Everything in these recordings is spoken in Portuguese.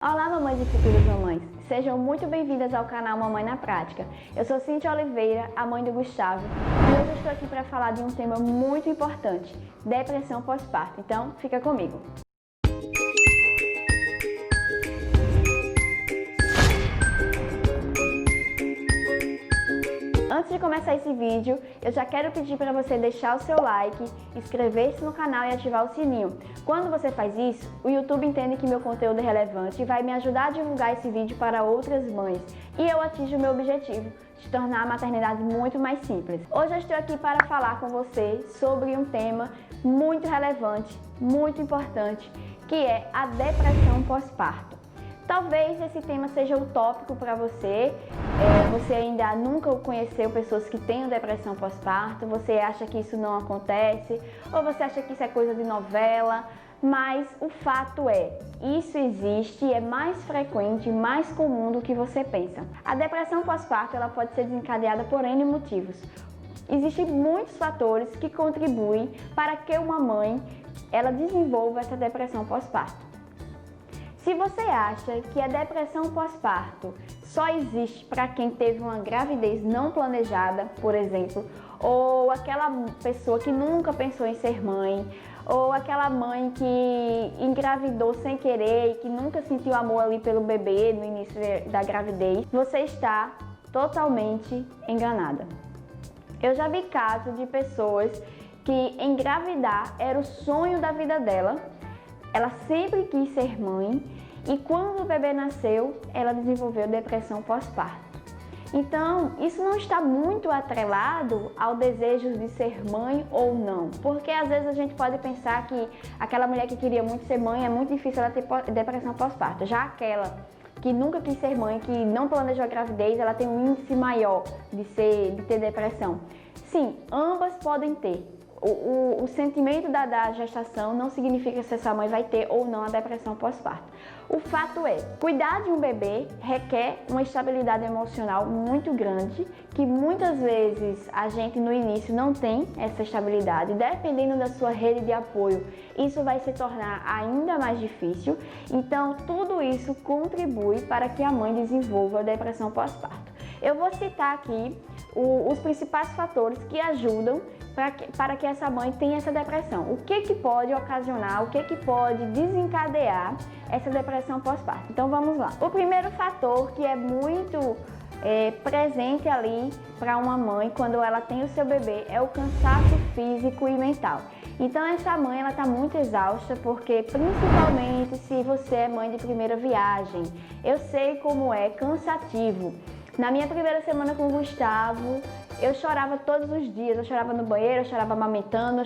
Olá, mamães e futuras mamães! Sejam muito bem-vindas ao canal Mamãe na Prática. Eu sou Cíntia Oliveira, a mãe do Gustavo, e hoje eu estou aqui para falar de um tema muito importante, depressão pós-parto. Então, fica comigo! Antes de começar esse vídeo, eu já quero pedir para você deixar o seu like, inscrever-se no canal e ativar o sininho. Quando você faz isso, o YouTube entende que meu conteúdo é relevante e vai me ajudar a divulgar esse vídeo para outras mães. E eu atinjo o meu objetivo, de tornar a maternidade muito mais simples. Hoje eu estou aqui para falar com você sobre um tema muito relevante, muito importante, que é a depressão pós-parto. Talvez esse tema seja utópico para você, você ainda nunca conheceu pessoas que tenham depressão pós-parto, você acha que isso não acontece, ou você acha que isso é coisa de novela, mas o fato é, isso existe e é mais frequente, mais comum do que você pensa. A depressão pós-parto ela pode ser desencadeada por N motivos. Existem muitos fatores que contribuem para que uma mãe ela desenvolva essa depressão pós-parto. Se você acha que a depressão pós-parto só existe para quem teve uma gravidez não planejada, por exemplo, ou aquela pessoa que nunca pensou em ser mãe, ou aquela mãe que engravidou sem querer e que nunca sentiu amor ali pelo bebê no início da gravidez, você está totalmente enganada. Eu já vi casos de pessoas que engravidar era o sonho da vida dela. Ela sempre quis ser mãe e quando o bebê nasceu, ela desenvolveu depressão pós-parto. Então, isso não está muito atrelado ao desejo de ser mãe ou não, porque às vezes a gente pode pensar que aquela mulher que queria muito ser mãe, é muito difícil ela ter depressão pós-parto. Já aquela que nunca quis ser mãe, que não planejou a gravidez, ela tem um índice maior de ter depressão. Sim, ambas podem ter. O sentimento da gestação não significa se essa mãe vai ter ou não a depressão pós-parto. O fato é, cuidar de um bebê requer uma estabilidade emocional muito grande, que muitas vezes a gente no início não tem essa estabilidade. Dependendo da sua rede de apoio, isso vai se tornar ainda mais difícil. Então, tudo isso contribui para que a mãe desenvolva a depressão pós-parto. Eu vou citar aqui os principais fatores que ajudam para que essa mãe tenha essa depressão. O que pode ocasionar, o que pode desencadear essa depressão pós-parto? Então vamos lá. O primeiro fator que é muito presente ali para uma mãe quando ela tem o seu bebê é o cansaço físico e mental. Então essa mãe ela está muito exausta porque principalmente se você é mãe de primeira viagem, eu sei como é cansativo. Na minha primeira semana com o Gustavo, eu chorava todos os dias, eu chorava no banheiro, eu chorava amamentando, eu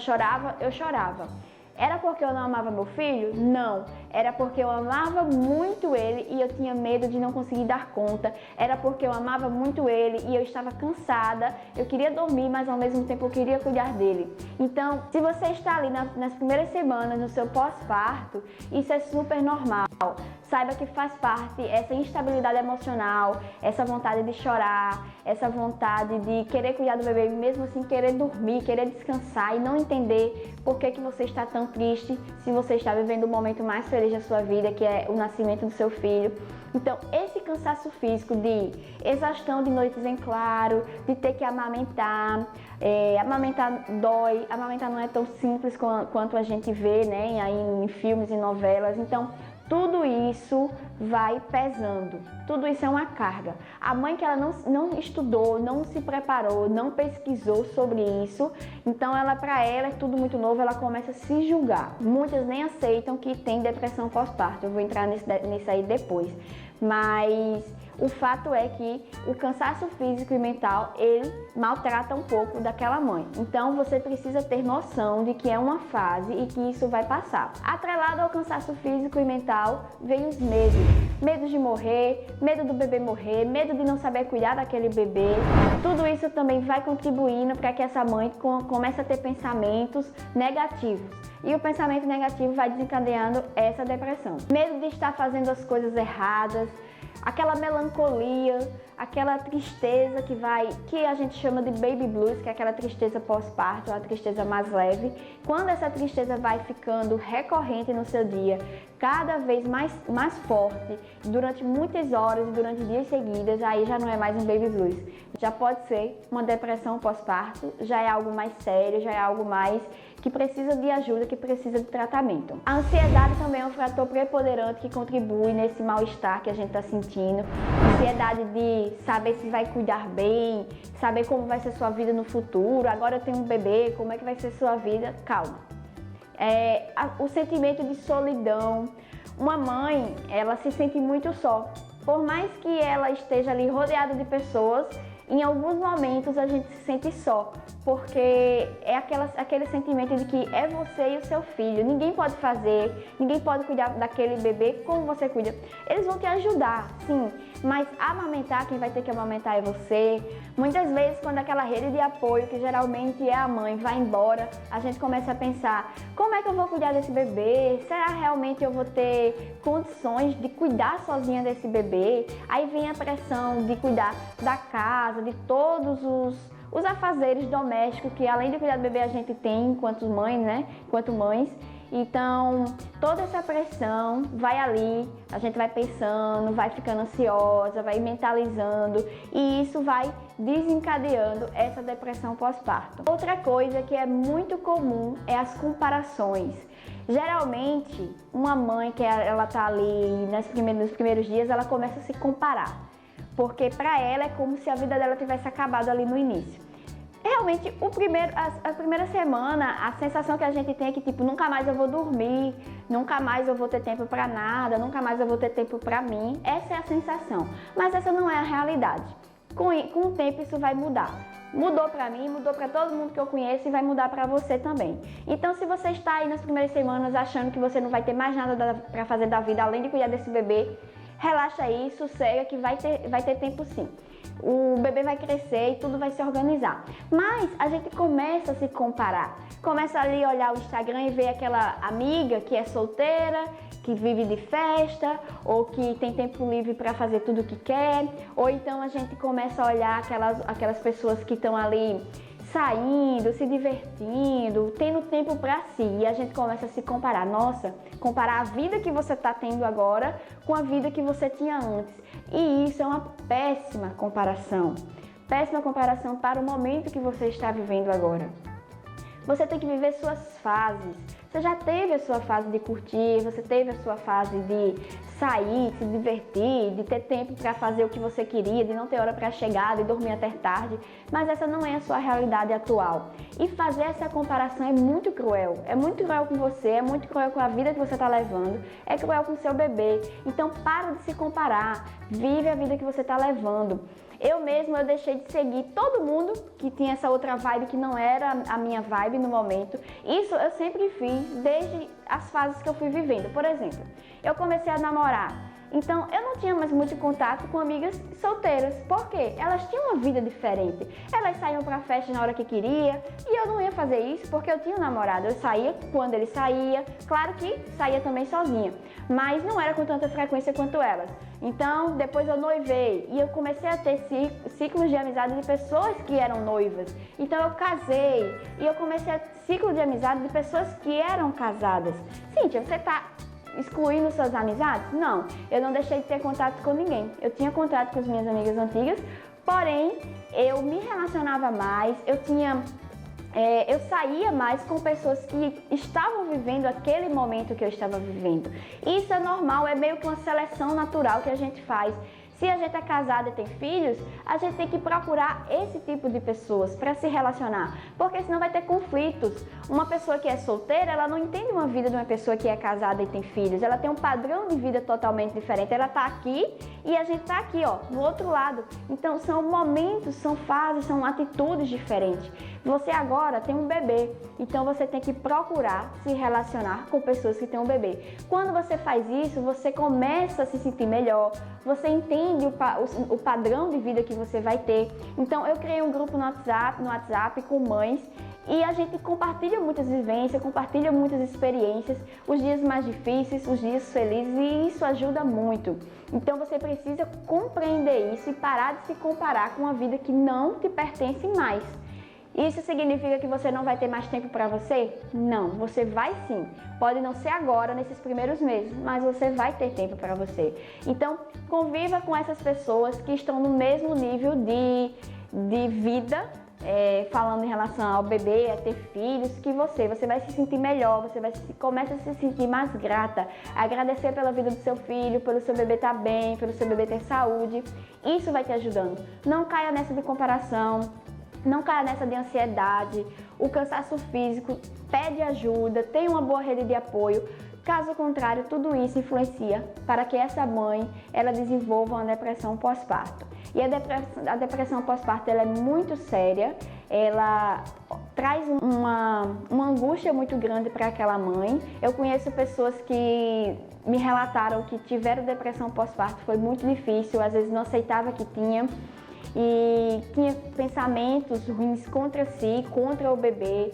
chorava. Era porque eu não amava meu filho? Não. Era porque eu amava muito ele e eu tinha medo de não conseguir dar conta. Era porque eu amava muito ele e eu estava cansada. Eu queria dormir, mas ao mesmo tempo eu queria cuidar dele. Então, se você está ali nas primeiras semanas, no seu pós-parto, isso é super normal. Saiba que faz parte essa instabilidade emocional, essa vontade de chorar, essa vontade de querer cuidar do bebê, mesmo assim querer dormir, querer descansar e não entender por que você está tão triste se você está vivendo o momento mais feliz da sua vida, que é o nascimento do seu filho. Então, esse cansaço físico de exaustão de noites em claro, de ter que amamentar, amamentar dói, amamentar não é tão simples quanto a gente vê, né, aí em filmes e novelas. Então, tudo isso vai pesando, tudo isso é uma carga. A mãe que ela não estudou, não se preparou, não pesquisou sobre isso, então para ela é tudo muito novo, ela começa a se julgar. Muitas nem aceitam que tem depressão pós-parto, eu vou entrar nisso aí depois. Mas o fato é que o cansaço físico e mental, ele maltrata um pouco daquela mãe. Então você precisa ter noção de que é uma fase e que isso vai passar. Atrelado ao cansaço físico e mental, vem os medos. Medo de morrer, medo do bebê morrer, medo de não saber cuidar daquele bebê. Tudo isso também vai contribuindo para que essa mãe comece a ter pensamentos negativos. E o pensamento negativo vai desencadeando essa depressão. Medo de estar fazendo as coisas erradas, aquela melancolia, aquela tristeza que a gente chama de baby blues, que é aquela tristeza pós-parto, a tristeza mais leve. Quando essa tristeza vai ficando recorrente no seu dia, cada vez mais forte, durante muitas horas e durante dias seguidos, aí já não é mais um baby blues. Já pode ser uma depressão pós-parto, já é algo mais sério, já é algo mais que precisa de ajuda, que precisa de tratamento. A ansiedade também é um fator preponderante que contribui nesse mal-estar que a gente está sentindo. Ansiedade de saber se vai cuidar bem, saber como vai ser sua vida no futuro. Agora eu tenho um bebê, como é que vai ser sua vida? Calma. O sentimento de solidão. Uma mãe, ela se sente muito só. Por mais que ela esteja ali rodeada de pessoas, em alguns momentos a gente se sente só, porque é aquele sentimento de que é você e o seu filho. Ninguém pode fazer, ninguém pode cuidar daquele bebê como você cuida. Eles vão te ajudar, sim, mas amamentar, quem vai ter que amamentar é você. Muitas vezes, quando aquela rede de apoio, que geralmente é a mãe, vai embora, a gente começa a pensar: como é que eu vou cuidar desse bebê? Será realmente eu vou ter condições de cuidar sozinha desse bebê? Aí vem a pressão de cuidar da casa, de todos os afazeres domésticos que, além de cuidar do bebê, a gente tem enquanto mães, né? Enquanto mães. Então, toda essa pressão vai ali, a gente vai pensando, vai ficando ansiosa, vai mentalizando, e isso vai desencadeando essa depressão pós-parto. Outra coisa que é muito comum é as comparações. Geralmente, uma mãe que ela tá ali nos primeiros dias, ela começa a se comparar, porque para ela é como se a vida dela tivesse acabado ali no início. Realmente, a primeira semana, a sensação que a gente tem é que, tipo, nunca mais eu vou dormir, nunca mais eu vou ter tempo pra nada, nunca mais eu vou ter tempo pra mim. Essa é a sensação, mas essa não é a realidade. Com o tempo isso vai mudar. Mudou pra mim, mudou pra todo mundo que eu conheço e vai mudar pra você também. Então, se você está aí nas primeiras semanas achando que você não vai ter mais nada pra fazer da vida além de cuidar desse bebê, relaxa aí, sossega que vai ter tempo sim. O bebê vai crescer e tudo vai se organizar. Mas a gente começa a se comparar. Começa ali a olhar o Instagram e ver aquela amiga que é solteira, que vive de festa, ou que tem tempo livre para fazer tudo o que quer. Ou então a gente começa a olhar aquelas pessoas que estão ali saindo, se divertindo, tendo tempo para si, e a gente começa a se comparar. Nossa, comparar a vida que você está tendo agora com a vida que você tinha antes. E isso é uma péssima comparação para o momento que você está vivendo agora. Você tem que viver suas fases. Você já teve a sua fase de curtir, você teve a sua fase de sair, se divertir, de ter tempo para fazer o que você queria, de não ter hora para chegar, de dormir até tarde, mas essa não é a sua realidade atual. E fazer essa comparação é muito cruel com você, é muito cruel com a vida que você está levando, é cruel com o seu bebê. Então para de se comparar, vive a vida que você está levando. Eu deixei de seguir todo mundo que tinha essa outra vibe que não era a minha vibe no momento. Isso eu sempre fiz desde as fases que eu fui vivendo. Por exemplo, eu comecei a namorar. Então, eu não tinha mais muito contato com amigas solteiras. Por quê? Elas tinham uma vida diferente. Elas saíam pra festa na hora que queria e eu não ia fazer isso porque eu tinha um namorado. Eu saía quando ele saía. Claro que saía também sozinha, mas não era com tanta frequência quanto elas. Então, depois eu noivei e eu comecei a ter ciclos de amizade de pessoas que eram noivas. Então, eu casei e eu comecei a ter ciclo de amizade de pessoas que eram casadas. Cíntia, você tá excluindo suas amizades? Não, eu não deixei de ter contato com ninguém. Eu tinha contato com as minhas amigas antigas, porém, eu me relacionava mais, eu saía mais com pessoas que estavam vivendo aquele momento que eu estava vivendo. Isso é normal, é meio que uma seleção natural que a gente faz. Se a gente é casada e tem filhos, a gente tem que procurar esse tipo de pessoas para se relacionar, porque senão vai ter conflitos. Uma pessoa que é solteira, ela não entende uma vida de uma pessoa que é casada e tem filhos. Ela tem um padrão de vida totalmente diferente. Ela está aqui e a gente está aqui, ó, no outro lado. Então são momentos, são fases, são atitudes diferentes. Você agora tem um bebê, então você tem que procurar se relacionar com pessoas que têm um bebê. Quando você faz isso, você começa a se sentir melhor, você entende o padrão de vida que você vai ter. Então eu criei um grupo no WhatsApp com mães E a gente compartilha muitas vivências, compartilha muitas experiências, os dias mais difíceis, os dias felizes, e isso ajuda muito. Então você precisa compreender isso e parar de se comparar com uma vida que não te pertence mais. Isso significa que você não vai ter mais tempo para você? Não, você vai sim. Pode não ser agora, nesses primeiros meses, mas você vai ter tempo para você. Então, conviva com essas pessoas que estão no mesmo nível de vida, falando em relação ao bebê, a ter filhos, que você vai se sentir melhor, começa a se sentir mais grata, agradecer pela vida do seu filho, pelo seu bebê estar bem, pelo seu bebê ter saúde. Isso vai te ajudando. Não caia nessa de comparação. Não caia nessa de ansiedade, o cansaço físico, pede ajuda, tenha uma boa rede de apoio. Caso contrário, tudo isso influencia para que essa mãe ela desenvolva uma depressão pós-parto. E a depressão pós-parto ela é muito séria, ela traz uma angústia muito grande para aquela mãe. Eu conheço pessoas que me relataram que tiveram depressão pós-parto, foi muito difícil, às vezes não aceitava que tinha. E tinha pensamentos ruins contra si, contra o bebê.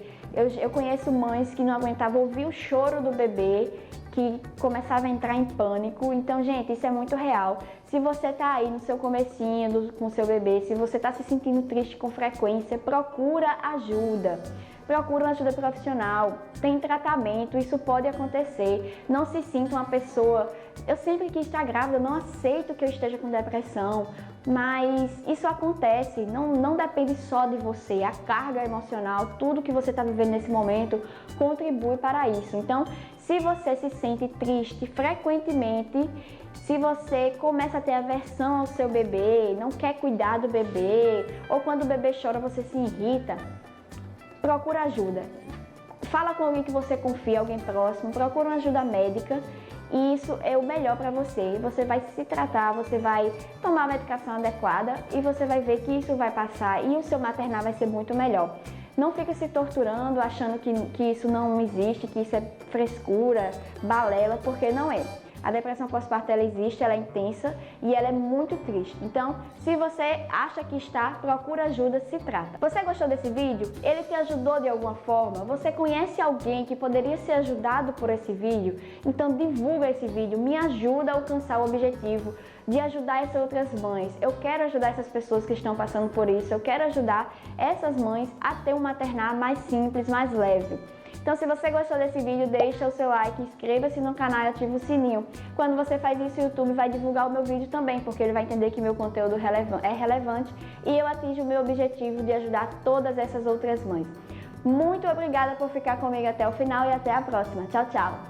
Eu conheço mães que não aguentavam ouvir o choro do bebê, que começava a entrar em pânico. Então, gente, isso é muito real. Se você tá aí no seu comecinho com o seu bebê, se você tá se sentindo triste com frequência, procura ajuda. Procura uma ajuda profissional, tem tratamento, isso pode acontecer. Não se sinta uma pessoa... Eu sempre quis estar grávida, eu não aceito que eu esteja com depressão, mas isso acontece, não depende só de você. A carga emocional, tudo que você está vivendo nesse momento contribui para isso. Então, se você se sente triste frequentemente, se você começa a ter aversão ao seu bebê, não quer cuidar do bebê, ou quando o bebê chora você se irrita, procura ajuda. Fala com alguém que você confia, alguém próximo, procura uma ajuda médica. E isso é o melhor para você. Você vai se tratar, você vai tomar a medicação adequada e você vai ver que isso vai passar e o seu maternar vai ser muito melhor. Não fique se torturando, achando que isso não existe, que isso é frescura, balela, porque não é. A depressão pós-parto ela existe, ela é intensa e ela é muito triste. Então, se você acha que está, procura ajuda, se trata. Você gostou desse vídeo? Ele te ajudou de alguma forma? Você conhece alguém que poderia ser ajudado por esse vídeo? Então, divulga esse vídeo, me ajuda a alcançar o objetivo de ajudar essas outras mães. Eu quero ajudar essas pessoas que estão passando por isso. Eu quero ajudar essas mães a ter um maternar mais simples, mais leve. Então, se você gostou desse vídeo, deixa o seu like, inscreva-se no canal e ativa o sininho. Quando você faz isso, o YouTube vai divulgar o meu vídeo também, porque ele vai entender que meu conteúdo é relevante e eu atinjo o meu objetivo de ajudar todas essas outras mães. Muito obrigada por ficar comigo até o final e até a próxima. Tchau, tchau!